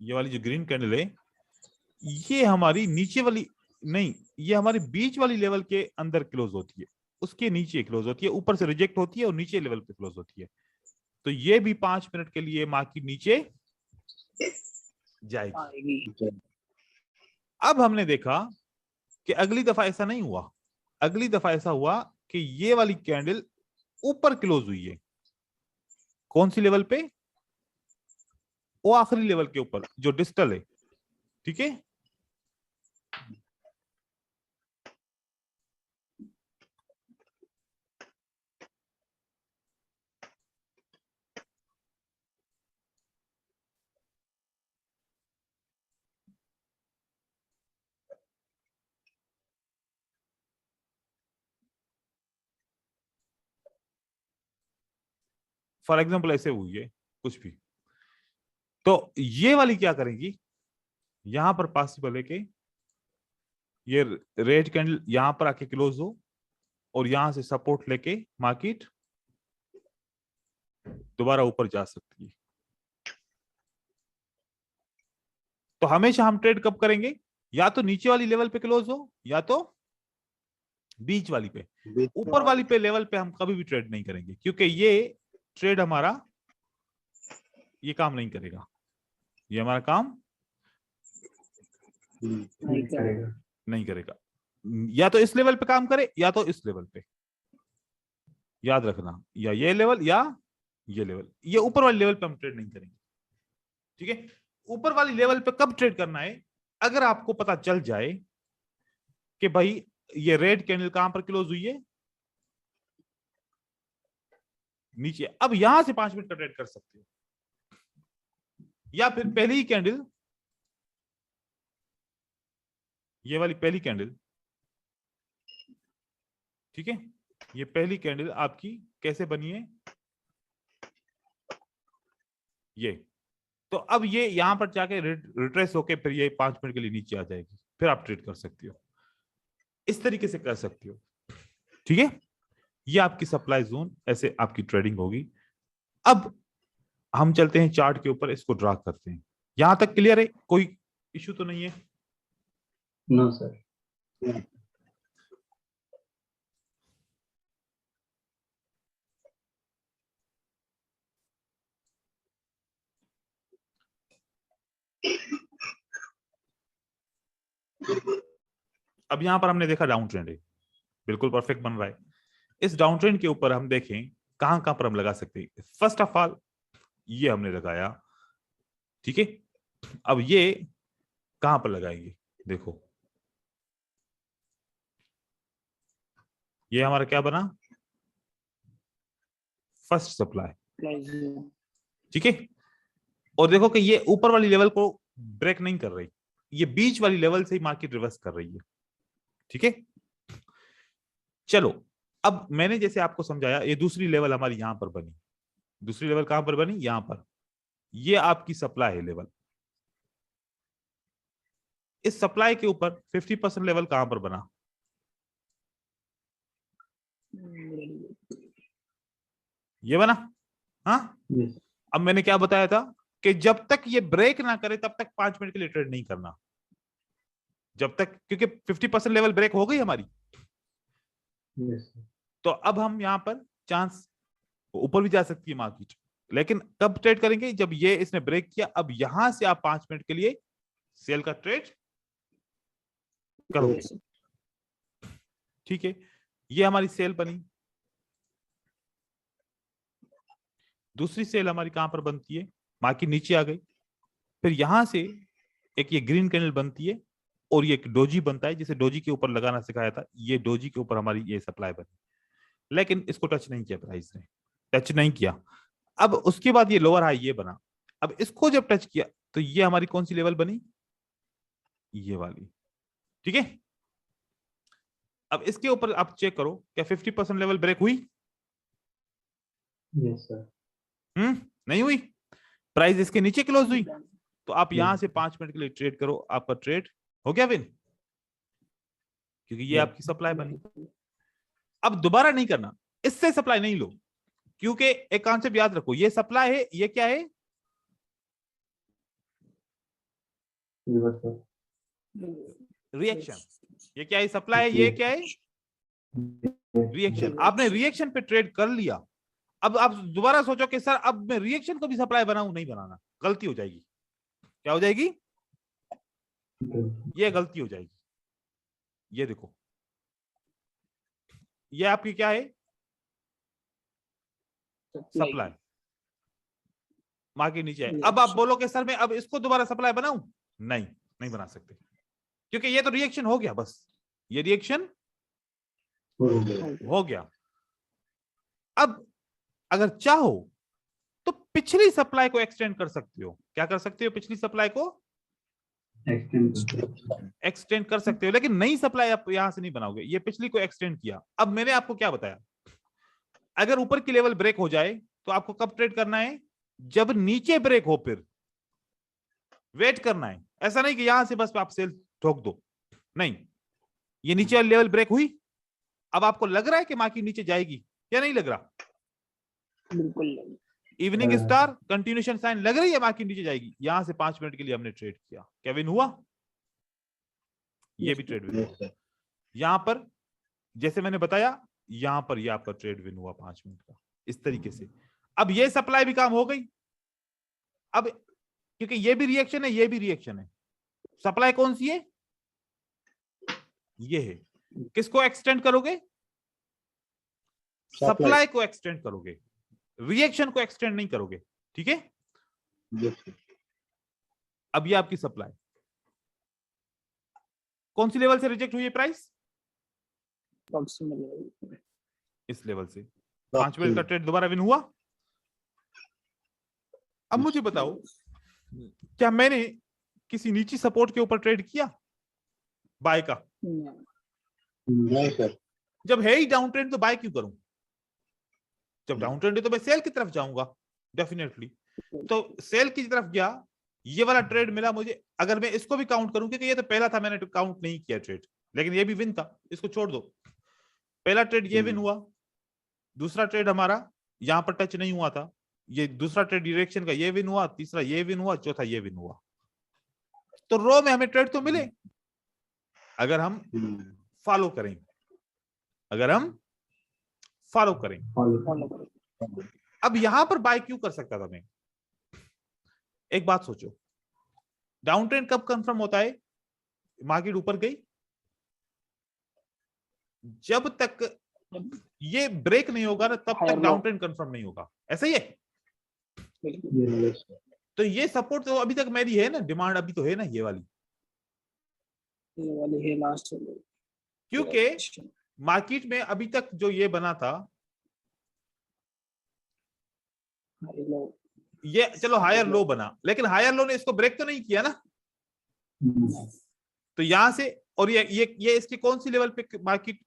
ये वाली जो ग्रीन कैंडल है, ये हमारी नीचे वाली नहीं, ये हमारी बीच वाली लेवल के अंदर क्लोज होती है, उसके नीचे क्लोज होती है, ऊपर से रिजेक्ट होती है और नीचे लेवल पे क्लोज होती है, तो ये भी 5 मिनट के लिए मार्केट नीचे जाएगी। अब हमने देखा कि अगली दफा ऐसा नहीं हुआ, अगली दफा ऐसा हुआ कि ये वाली कैंडल ऊपर क्लोज हुई है, कौन सी लेवल पे, वो आखिरी लेवल के ऊपर जो डिस्टल है, ठीक है। फॉर एग्जाम्पल ऐसे हुई है कुछ भी, तो ये वाली क्या करेंगी, यहां पर पॉसिबल है कि ये रेड कैंडल यहां पर आके क्लोज हो और यहां से सपोर्ट लेके मार्केट दोबारा ऊपर जा सकती है। तो हमेशा हम ट्रेड कब करेंगे, या तो नीचे वाली लेवल पे क्लोज हो या तो बीच वाली पे, ऊपर वाली पे लेवल पे हम कभी भी ट्रेड नहीं करेंगे, क्योंकि ये ट्रेड हमारा ये काम नहीं करेगा, ये हमारा काम नहीं करेगा, या तो इस लेवल पे काम करे या तो इस लेवल पे, याद रखना, या ये लेवल या ये लेवल, ये ऊपर वाली लेवल पे हम ट्रेड नहीं करेंगे, ठीक है। ऊपर वाली लेवल पे कब ट्रेड करना है, अगर आपको पता चल जाए कि भाई ये रेड कैंडल कहां पर क्लोज हुई है, नीचे, अब यहां से 5 मिनट का ट्रेड कर सकते हो, या फिर पहली ही कैंडल, ये वाली पहली कैंडल, ठीक है, ये पहली कैंडल आपकी कैसे बनी है, ये, तो अब ये यहां पर जाके रिट्रेस होके फिर ये 5 मिनट के लिए नीचे आ जाएगी, फिर आप ट्रेड कर सकते हो, इस तरीके से कर सकते हो, ठीक है। ये आपकी सप्लाई जोन, ऐसे आपकी ट्रेडिंग होगी। अब हम चलते हैं चार्ट के ऊपर, इसको ड्रा करते हैं। यहां तक क्लियर है, कोई इश्यू तो नहीं है? No sir. अब यहां पर हमने देखा डाउन ट्रेंड है, बिल्कुल परफेक्ट बन रहा है। इस डाउन ट्रेंड के ऊपर हम देखें कहां कहां पर हम लगा सकते हैं। फर्स्ट ऑफ ऑल ये हमने लगाया, ठीक है। अब ये कहां पर लगाएंगे, देखो ये हमारा क्या बना, फर्स्ट सप्लाई, ठीक है। और देखो कि ये ऊपर वाली लेवल को ब्रेक नहीं कर रही, ये बीच वाली लेवल से ही मार्केट रिवर्स कर रही है, ठीक है। चलो, अब मैंने जैसे आपको समझाया, ये दूसरी लेवल हमारी यहां पर बनी, दूसरी लेवल कहां पर बनी, यहां पर, ये आपकी सप्लाई है लेवल। इस सप्लाई के ऊपर 50% लेवल कहां पर बना, ये बना, हाँ। अब मैंने क्या बताया था कि जब तक ये ब्रेक ना करे तब तक 5 मिनट के लिए ट्रेड नहीं करना, जब तक, क्योंकि 50% लेवल ब्रेक हो गई हमारी, yes, तो अब हम यहाँ पर चांस ऊपर भी जा सकती है मार्केट, लेकिन कब ट्रेड करेंगे? जब ये इसने ब्रेक किया। अब यहां से आप 5 मिनट के लिए सेल का ट्रेड करोगे। ठीक है, ये हमारी सेल बनी। दूसरी सेल हमारी कहां पर बनती है? मार्केट नीचे आ गई, फिर यहां से एक ये ग्रीन कैंडल बनती है और ये एक डोजी बनता है, जिसे डोजी के ऊपर लगाना सिखाया था। ये डोजी के ऊपर हमारी ये सप्लाई बनी, लेकिन इसको टच नहीं किया प्राइस ने, टच नहीं किया। अब उसके बाद ये लोअर हाई ये बना। अब इसको जब टच किया तो ये हमारी कौन सी लेवल बनी? ये वाली। ठीक है, अब इसके ऊपर आप चेक करो, क्या 50% लेवल ब्रेक हुई? yes sir, नहीं हुई। प्राइस इसके नीचे क्लोज हुई। तो आप यहां से 5 मिनट के लिए ट्रेड करो, आपका ट्रेड हो गया विन, क्योंकि ये आपकी सप्लाई बनी। अब दोबारा नहीं करना, इससे सप्लाई नहीं लो, क्योंकि एक कॉन्सेप्ट याद रखो, ये सप्लाई है, ये क्या है? रिएक्शन। ये क्या है? सप्लाई है, ये क्या है? रिएक्शन। आपने रिएक्शन पे ट्रेड कर लिया। अब आप दोबारा सोचो कि सर अब मैं रिएक्शन को भी सप्लाई बनाऊं, नहीं बनाना, गलती हो जाएगी। क्या हो जाएगी? ये गलती हो जाएगी। ये देखो, ये आपकी क्या है? सप्लाई। मार्केट नीचे है। अब आप बोलो कि सर मैं अब इसको दोबारा सप्लाई बनाऊं? नहीं, नहीं बना सकते, क्योंकि ये तो रिएक्शन हो गया। बस ये रिएक्शन हो गया। अब अगर चाहो तो पिछली सप्लाई को एक्सटेंड कर सकते हो। क्या कर सकते हो? पिछली सप्लाई को एक्सटेंड कर सकते हो, लेकिन नई सप्लाई आप यहां से नहीं बनाओगे। ये पिछली को एक्सटेंड किया। अब मैंने आपको क्या बताया, अगर ऊपर की लेवल ब्रेक हो जाए तो आपको कब ट्रेड करना है? जब नीचे ब्रेक हो, फिर वेट करना है। ऐसा नहीं कि यहां से बस आप सेल ठोक दो, नहीं। ये नीचे वाली लेवल ब्रेक हुई, अब आपको लग रहा है कि मार्केट नीचे जाएगी या नहीं लग रहा? बिल्कुल। इवनिंग स्टार कंटिन्यूएशन साइन लग रही है मार्केट नीचे जाएगी। यहां से 5 मिनट के लिए हमने ट्रेड किया, क्या विन हुआ? ये भी ट्रेड विन हुआ। यहां पर जैसे मैंने बताया, यहां पर ये आपका ट्रेड विन हुआ 5 मिनट का, इस तरीके से। अब ये सप्लाई भी काम हो गई। अब क्योंकि ये भी रिएक्शन है, ये भी रिएक्शन है, सप्लाई कौन सी है? ये है। किसको एक्सटेंड करोगे? सप्लाई को एक्सटेंड करोगे, रिएक्शन को एक्सटेंड नहीं करोगे। ठीक है, अब ये आपकी सप्लाई कौन सी लेवल से रिजेक्ट हुई है? प्राइस इस लेवल से। 5 मिनट का ट्रेड दोबारा विन हुआ। अब मुझे बताओ, क्या मैंने किसी नीची सपोर्ट के ऊपर ट्रेड किया बाय का? नहीं सर। जब है ही डाउन ट्रेंड तो बाय क्यों करूं? जब डाउन ट्रेंड है तो मैं सेल की तरफ जाऊंगा डेफिनेटली। तो सेल की तरफ गया, ये वाला ट्रेड मिला मुझे। अगर मैं इसको भी काउंट करूं, क्योंकि ये तो पहला था, मैंने काउंट नहीं किया ट्रेड, लेकिन ये भी विन था, इसको छोड़ दो। पहला ट्रेड ये विन हुआ, दूसरा ट्रेड हमारा यहां पर टच नहीं हुआ था, ये दूसरा ट्रेड डायरेक्शन का ये विन हुआ, तीसरा ये विन हुआ, चौथा ये विन हुआ। तो रो में हमें ट्रेड तो मिले अगर हम फॉलो करें, अगर हम फॉलो करें। अब यहां पर बाय क्यों कर सकता था मैं? एक बात सोचो, डाउन ट्रेंड कब कंफर्म होता है? मार्केट ऊपर गई, जब तक ये ब्रेक नहीं होगा ना, तब तक डाउन ट्रेंड कंफर्म नहीं होगा। ऐसा ही है। तो ये सपोर्ट तो अभी तक मेरी है ना, डिमांड अभी तो है ना, ये वाली है लास्ट। क्योंकि मार्केट में अभी तक जो ये बना था, ये चलो हायर लो बना, लेकिन हायर लो ने इसको ब्रेक तो नहीं किया ना। तो यहां से, और ये इसकी कौन सी लेवल पे मार्केट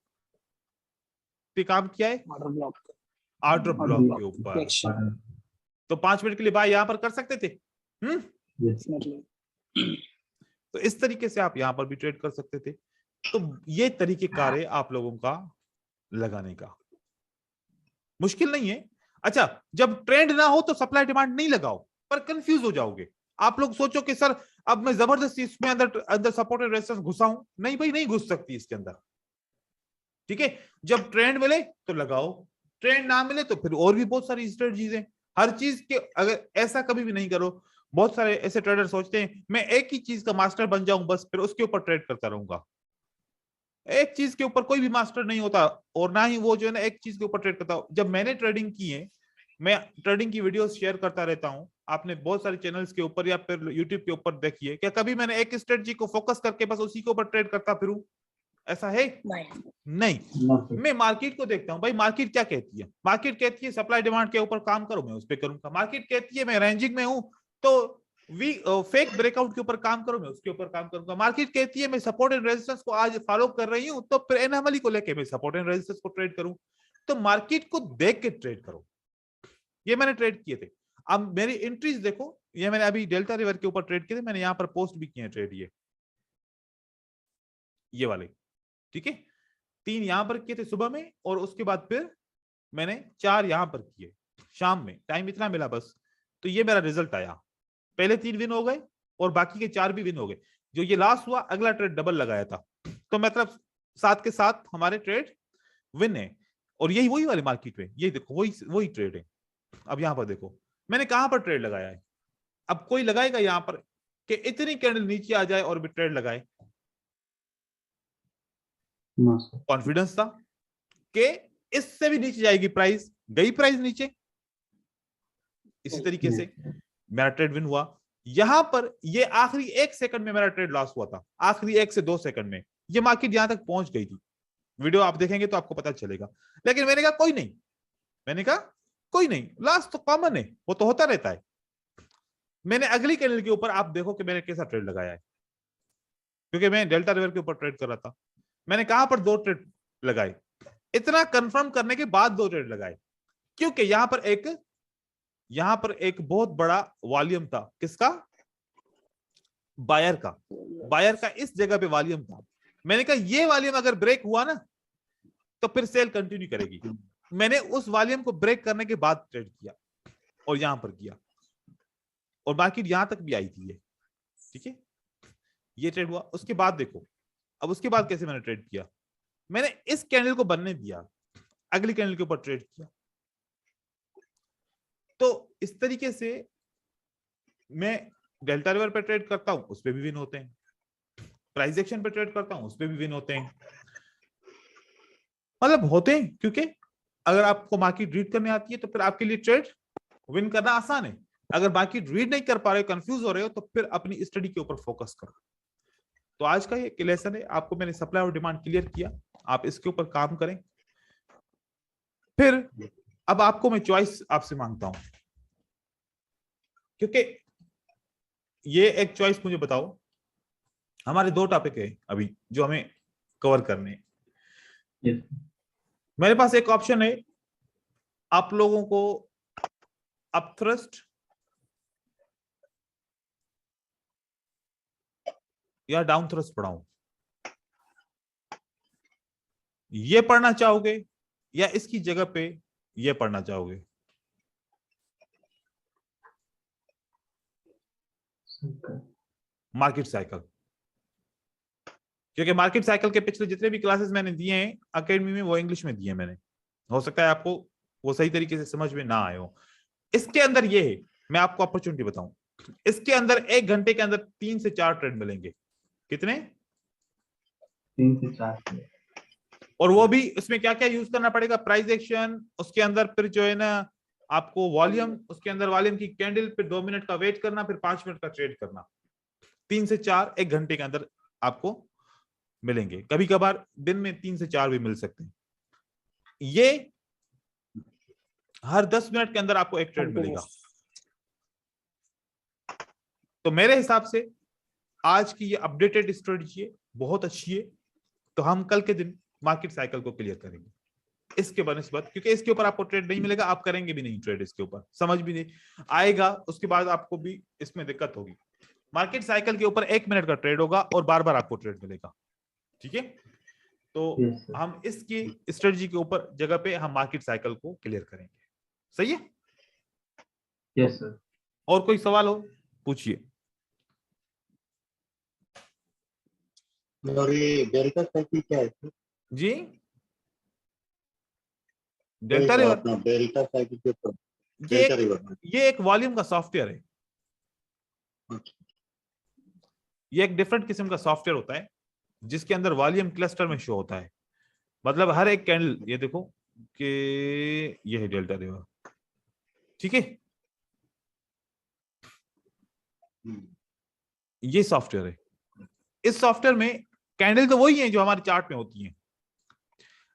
पे काम किया है? ऑर्डर ब्लॉक के ऊपर। तो 5 मिनट के लिए बाय यहां पर कर सकते थे। तो इस तरीके से आप यहां पर भी ट्रेड कर सकते थे। तो ये तरीके कार है आप लोगों का लगाने का, मुश्किल नहीं है। अच्छा, जब ट्रेंड ना हो तो सप्लाई डिमांड नहीं लगाओ, पर कंफ्यूज हो जाओगे। आप लोग सोचो कि सर अब मैं जबरदस्ती इसमें अंदर सपोर्ट एंड रेजिस्टेंस घुसाऊं। नहीं भाई, नहीं घुस सकती इसके अंदर। ठीक है, जब ट्रेंड मिले तो लगाओ, ट्रेंड ना मिले तो फिर और भी बहुत सारी स्ट्रेटजीज हैं। हर चीज के अगर ऐसा कभी भी नहीं करो, बहुत सारे ऐसे ट्रेडर सोचते हैं मैं एक ही चीज का मास्टर बन जाऊं बस, फिर उसके ऊपर ट्रेड करता रहूंगा। एक चीज के ऊपर कोई भी मास्टर नहीं होता, और ना ही वो जो है ना एक चीज के ऊपर ट्रेड करता। जब मैंने ट्रेडिंग की है, मैं ट्रेडिंग की वीडियोस शेयर करता रहता हूं, आपने बहुत सारे चैनल्स के ऊपर या फिर यूट्यूब के ऊपर देखिए, क्या कभी मैंने एक स्ट्रेटजी को फोकस करके बस उसी के ऊपर ट्रेड करता फिरूं? ऐसा है नहीं। मैं मार्केट को देखता हूं, भाई मार्केट क्या कहती है। मार्केट कहती है सप्लाई डिमांड के ऊपर काम करो, मैं उस पर करूंगा। मार्केट कहती है मैं रेंजिंग में हूं तो फेक ब्रेकआउट के ऊपर काम करो, मैं उसके ऊपर काम करूंगा। मार्केट कहती है मैं सपोर्ट एंड रेजिस्टेंस को आज फॉलो कर रही हूं, तो फिर एनोमली को लेके मैं सपोर्ट एंड रेजिस्टेंस को ट्रेड करूं। तो मार्केट को देख के ट्रेड करो। ये मैंने ट्रेड किए थे। अब मेरी एंट्रीज देखो, ये मैंने अभी डेल्टा रिवर के ऊपर ट्रेड किए थे, मैंने यहां पर पोस्ट भी किए हैं ट्रेड, ये वाले, ठीक है। 3 यहां पर किए थे सुबह में, और उसके बाद फिर मैंने 4 यहां पर किए शाम में, टाइम इतना मिला बस। तो ये मेरा रिजल्ट आया, पहले 3 विन हो गए और बाकी के 4 भी विन हो गए। जो ये लास्ट हुआ अगला ट्रेड डबल लगाया था, तो मतलब साथ के साथ हमारे ट्रेड विन है। और यही वही वाली मार्केट में, ये देखो वही ट्रेड है। अब यहां पर देखो मैंने कहां पर ट्रेड लगाया है। अब कोई लगाएगा यहां पर कि इतनी कैंडल नीचे आ जाए और भी ट्रेड लगाए? कॉन्फिडेंस था कि इससे भी नीचे जाएगी प्राइस, गई प्राइस नीचे। इसी तरीके से मेरा ट्रेड विन हुआ। यहां पर ये आखिरी 1 सेकंड में मेरा ट्रेड लॉस हुआ था, आखिरी 1 से 2 सेकंड में ये मार्केट यहां तक पहुंच गई थी। वीडियो आप देखेंगे तो आपको पता चलेगा। लेकिन मैंने कहा कोई नहीं, मैंने कहा कोई नहीं, लॉस तो कॉमन है, वो तो होता रहता है। मैंने अगली कैंडल के ऊपर आप देखो कि मैंने कैसा ट्रेड लगाया है, क्योंकि मैं डेल्टा रिवर के ऊपर ट्रेड कर रहा था। मैंने कहां पर 2 ट्रेड लगाए, इतना कंफर्म करने के बाद 2 ट्रेड लगाए, क्योंकि यहां पर एक बहुत बड़ा वॉल्यूम था। किसका? बायर का। बायर का इस जगह पे वॉल्यूम था। मैंने कहा ये वॉल्यूम अगर ब्रेक हुआ ना तो फिर सेल कंटिन्यू करेगी। मैंने उस वॉल्यूम को ब्रेक करने के बाद ट्रेड किया और यहां पर किया, और मार्केट यहां तक भी आई थी ये, ठीक है। ये ट्रेड हुआ। उसके बाद देखो, अब उसके बाद कैसे मैंने ट्रेड किया। मैंने इस कैंडल को बनने दिया, अगली कैंडल के ऊपर ट्रेड किया। तो इस तरीके से मैं डेल्टा रिवर पे ट्रेड करता हूं, उस पे भी विन होते हैं। प्राइस एक्शन पे ट्रेड करता हूं, उस पे भी विन होते हैं। मतलब होते हैं, क्योंकि अगर आपको मार्केट रीड करने आती है तो फिर आपके लिए ट्रेड विन करना आसान है। अगर मार्केट रीड नहीं कर पा रहे हो, कंफ्यूज हो रहे हो, तो फिर अपनी स्टडी के ऊपर फोकस करो। तो आज का ये लेसन है, आपको मैंने सप्लाई और डिमांड क्लियर किया, आप इसके ऊपर काम करें। फिर अब आपको मैं चॉइस आपसे मांगता हूं, क्योंकि ये एक चॉइस मुझे बताओ। हमारे 2 टॉपिक है अभी जो हमें कवर करने हैं। yes. मेरे पास एक ऑप्शन है, आप लोगों को अप थ्रस्ट या डाउन थ्रस्ट पढ़ाऊं, ये पढ़ना चाहोगे या इसकी जगह पे ये पढ़ना चाहोगे? मार्केट साइकिल, क्योंकि मार्केट साइकिल के पिछले जितने भी क्लासेस मैंने दिए हैं अकेडमी में, वो इंग्लिश में दिए मैंने। हो सकता है आपको वो सही तरीके से समझ में ना आए हो। इसके अंदर ये है, मैं आपको अपॉर्चुनिटी बताऊं, इसके अंदर 1 घंटे के अंदर 3 से 4 ट्रेड मिलेंगे। कितने? 3 से 4। और वो भी इसमें क्या क्या यूज करना पड़ेगा? प्राइस एक्शन, उसके अंदर फिर जो है ना आपको वॉल्यूम, उसके अंदर वॉल्यूम की कैंडल, फिर 2 मिनट का वेट करना, फिर 5 मिनट का ट्रेड करना। 3 से 4 1 घंटे के अंदर आपको मिलेंगे। कभी कभार दिन में 3 से 4 भी मिल सकते हैं। ये हर 10 मिनट के अंदर आपको एक ट्रेड मिलेगा। तो मेरे हिसाब से आज की ये अपडेटेड स्ट्रेटजी है, बहुत अच्छी है। तो हम कल के दिन मार्केट साइकिल को क्लियर करेंगे इसके बनस्पत, क्योंकि इसके ऊपर आपको ट्रेड नहीं मिलेगा, आप करेंगे भी नहीं ट्रेड, इसके ऊपर समझ भी नहीं आएगा, उसके बाद आपको भी इसमें दिक्कत होगी। मार्केट साइकिल के ऊपर 1 मिनट का ट्रेड होगा और बार बार आपको ट्रेड मिलेगा, ठीक है। तो हम इसकी स्ट्रेटजी के ऊपर जगह पे हम मार्केट साइकिल को क्लियर करेंगे। सही है? Yes sir. और कोई सवाल हो पूछिए। और ये डेल्टा साइकिल क्या है? जी डेल्टा रिवर, अपना डेल्टा साइकिल के ऊपर ये डेल्टा रिवर। ये एक वॉल्यूम का सॉफ्टवेयर है। ये एक डिफरेंट किस्म का सॉफ्टवेयर होता है जिसके अंदर वॉल्यूम क्लस्टर में शो होता है। मतलब हर एक कैंडल, ये देखो कि ये है डेल्टा रिवर, ठीक है, ये सॉफ्टवेयर है। इस सॉफ्टवेयर में कैंडल तो वही है जो हमारे चार्ट में होती हैं,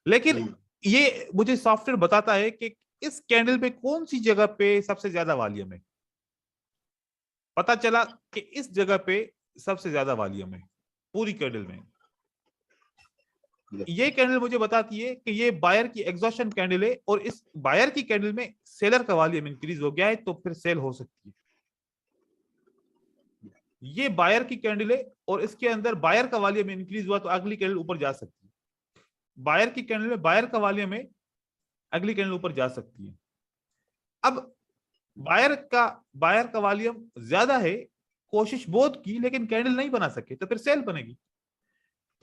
लेकिन ये मुझे सॉफ्टवेयर बताता है कि इस कैंडल पे कौन सी जगह पे सबसे ज्यादा वॉल्यूम है। पता चला कि इस जगह पे सबसे ज्यादा वॉल्यूम है पूरी कैंडल में। ये कैंडल मुझे बताती है कि ये बायर की एग्जॉशन कैंडल है और इस बायर की कैंडल में सेलर का वॉल्यूम इंक्रीज हो गया है, तो फिर सेल हो सकती है। ये बायर की कैंडल है और इसके अंदर बायर का वॉल्यूम इंक्रीज हुआ तो अगली कैंडल ऊपर जा सकती है। बायर की कैंडल में बायर का वॉल्यूम है, अगली कैंडल ऊपर जा सकती है। अब बायर का वॉल्यूम ज्यादा है, कोशिश बहुत की लेकिन कैंडल नहीं बना सके, तो फिर सेल बनेगी।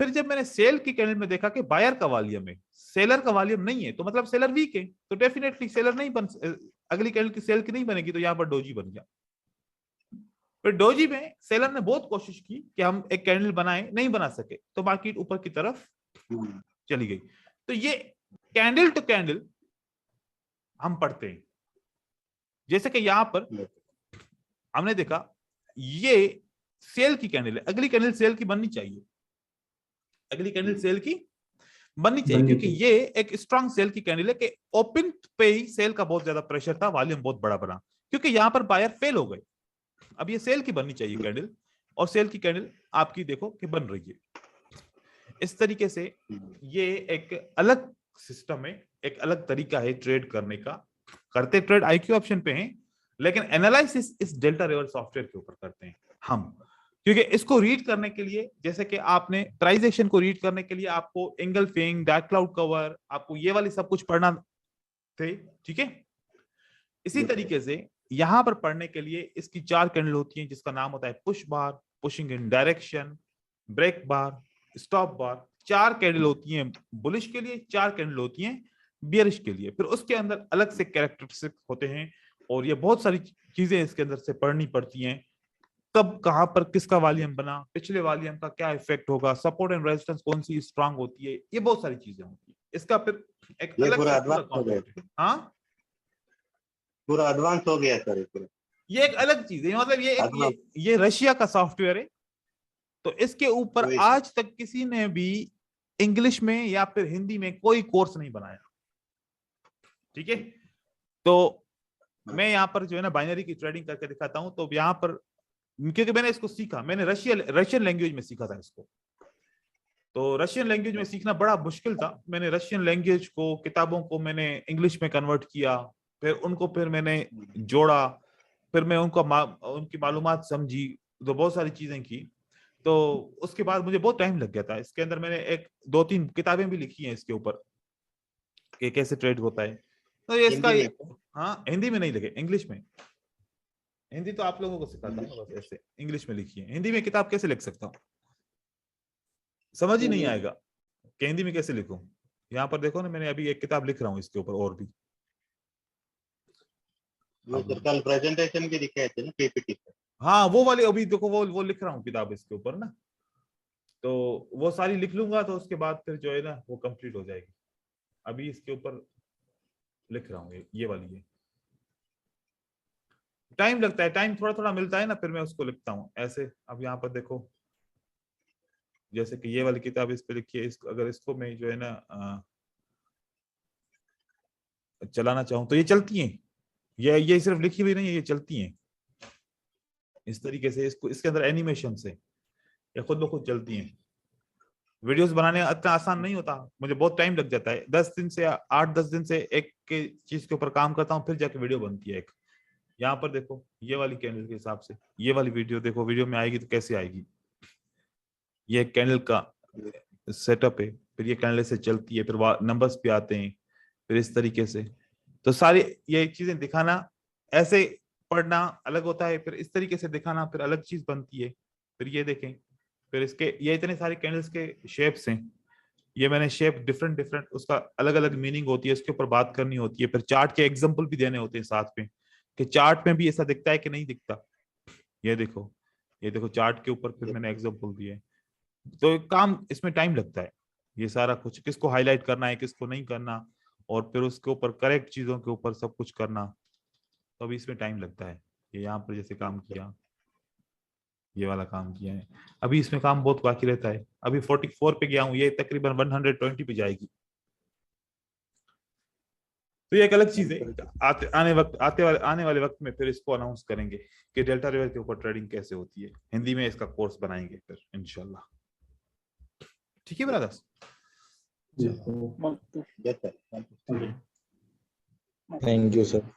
फिर जब मैंने सेल की कैंडल में देखा कि बायर का वॉल्यूम है, सेलर का वॉल्यूम नहीं है, तो मतलब सेलर वीक है, तो डेफिनेटली सेलर नहीं बन, अगली कैंडल की सेल की नहीं बनेगी, तो यहां पर डोजी बन गया। फिर डोजी में सेलर ने बहुत कोशिश की कि हम एक कैंडल बनाएं, नहीं बना सके, तो मार्केट ऊपर की तरफ चली गई। तो ये कैंडल टू कैंडल हम पढ़ते हैं। जैसे कि यहां पर हमने देखा ये सेल की कैंडल है, अगली कैंडल सेल की बननी चाहिए, अगली कैंडल सेल की बननी चाहिए, क्योंकि ये एक स्ट्रांग सेल की कैंडल है कि ओपन पे ही सेल का बहुत ज्यादा प्रेशर था, वॉल्यूम बहुत बड़ा बना, क्योंकि यहां पर बायर फेल हो गए। अब ये सेल की बननी चाहिए कैंडल, और सेल की कैंडल आपकी देखो कि बन रही है। इस तरीके से ये एक अलग सिस्टम है, एक अलग तरीका है ट्रेड करने का। करते ट्रेड आईक्यू ऑप्शन पे हैं, लेकिन एनालिसिस इस डेल्टा रिवर सॉफ्टवेयर के ऊपर करते हैं हम, क्योंकि इसको रीड करने के लिए, जैसे कि आपने प्राइस एक्शन को रीड करने के लिए आपको एंगल्फिंग, डार्क क्लाउड कवर, आपको ये वाली सब कुछ पढ़ना थे, ठीक है। इसी तरीके से यहां पर पढ़ने के लिए इसकी 4 कैंडल होती हैं, जिसका नाम होता है push bar, pushing in direction, break bar, stop bar. 4 candle होती हैं बुलिश के लिए, 4 कैंडल होती हैं बियरिश के लिए। फिर उसके अंदर अलग से कैरेक्टरिस्टिक होते हैं, और ये बहुत सारी चीजें इसके अंदर से पढ़नी पड़ती हैं। कब कहां पर किसका वॉल्यूम बना, पिछले वॉल्यूम का क्या इफेक्ट होगा, सपोर्ट एंड रेजिस्टेंस कौन सी स्ट्रांग होती है, ये बहुत सारी चीजें होती है। इसका फिर एक अलग कॉन्सेप्ट है। हाँ, पूरा एडवांस हो गया सर, ये एक अलग चीज है। मतलब ये रशिया का सॉफ्टवेयर है, तो इसके ऊपर आज तक किसी ने भी इंग्लिश में या फिर हिंदी में कोई कोर्स नहीं बनाया, ठीक है। तो मैं यहाँ पर जो है ना बाइनरी की ट्रेडिंग करके दिखाता हूं। तो यहाँ पर क्योंकि मैंने इसको सीखा, मैंने रशियन लैंग्वेज में सीखा था इसको, तो रशियन लैंग्वेज में सीखना बड़ा मुश्किल था। मैंने रशियन लैंग्वेज को, किताबों को मैंने इंग्लिश में कन्वर्ट किया, फिर मैंने जोड़ा, फिर मैं उनकी मालूमात समझी, तो बहुत सारी चीजें की। तो उसके बाद मुझे बहुत टाइम लग गया था। इसके अंदर मैंने 1-2-3 किताबें भी लिखी हैं इसके ऊपर कि कैसे ट्रेड होता है। तो ये इसका हाँ, हिंदी में नहीं लिखे, इंग्लिश में। हिंदी तो आप लोगों को सिखाता हूँ बस, ऐसे इंग्लिश में लिखी है। हिंदी में किताब कैसे लिख सकता हूँ, समझ ही नहीं आएगा कि हिंदी में कैसे लिखूं। यहाँ पर देखो ना, मैंने अभी एक किताब लिख रहा हूँ इसके ऊपर, और भी कल प्रेजेंटेशन भी दिखाए थे ना पीपीटी पे। हाँ, वो वाली अभी देखो, वो लिख रहा हूँ किताब इसके ऊपर ना, तो वो सारी लिख लूंगा, तो उसके बाद फिर जो है ना वो कंप्लीट हो जाएगी। अभी इसके ऊपर लिख रहा हूँ, ये वाली है। टाइम लगता है, टाइम थोड़ा थोड़ा मिलता है ना, फिर मैं उसको लिखता हूँ ऐसे। अब यहाँ पर देखो, जैसे कि ये वाली किताब इस पे लिखी है, अगर इसको मैं जो है ना चलाना चाहूँ तो ये चलती हैं। ये सिर्फ लिखी हुई नहीं है, ये चलती हैं इस तरीके से। इसके अंदर एनिमेशन से ये खुद ब खुद चलती हैं। वीडियोस बनाने इतना आसान नहीं होता, मुझे बहुत टाइम लग जाता है। 8-10 दिन से एक चीज के ऊपर काम करता हूँ, फिर जाके वीडियो बनती है एक। यहाँ पर देखो, ये वाली कैंडल के हिसाब से ये वाली वीडियो देखो, वीडियो में आएगी तो कैसे आएगी। ये कैंडल का सेटअप है, फिर ये कैंडल से चलती है, फिर नंबर्स पे आते हैं, फिर इस तरीके से। तो सारी ये चीजें दिखाना, ऐसे पढ़ना अलग होता है, फिर इस तरीके से दिखाना फिर अलग चीज बनती है। फिर ये देखें, फिर इसके ये इतने सारे कैंडल्स के शेप्स हैं, ये मैंने शेप डिफरेंट डिफरेंट, उसका अलग अलग मीनिंग होती है, उसके ऊपर बात करनी होती है, फिर चार्ट के एग्जांपल भी देने होते हैं साथ में कि चार्ट में भी ऐसा दिखता है कि नहीं दिखता। ये देखो चार्ट के ऊपर फिर मैंने एग्जांपल दिए। तो काम इसमें टाइम लगता है, ये सारा कुछ किसको हाईलाइट करना है किसको नहीं करना, और फिर उसके ऊपर करेक्ट चीजों के ऊपर सब कुछ करना, तो अभी इसमें टाइम लगता है। ये यहाँ पर जैसे काम किया, ये वाला काम किया है, अभी इसमें काम बहुत बाकी रहता है। अभी 44 पे गया हूँ, ये तकरीबन 120 पे जाएगी। तो ये एक अलग चीज है, आने वाले वक्त में फिर इसको अनाउंस करेंगे कि डेल्टा रिवर के ऊपर ट्रेडिंग कैसे होती है, हिंदी में इसका कोर्स बनाएंगे फिर इंशाल्लाह। ठीक है brothers? Yes, sir. Okay. Thank you. Thank you sir.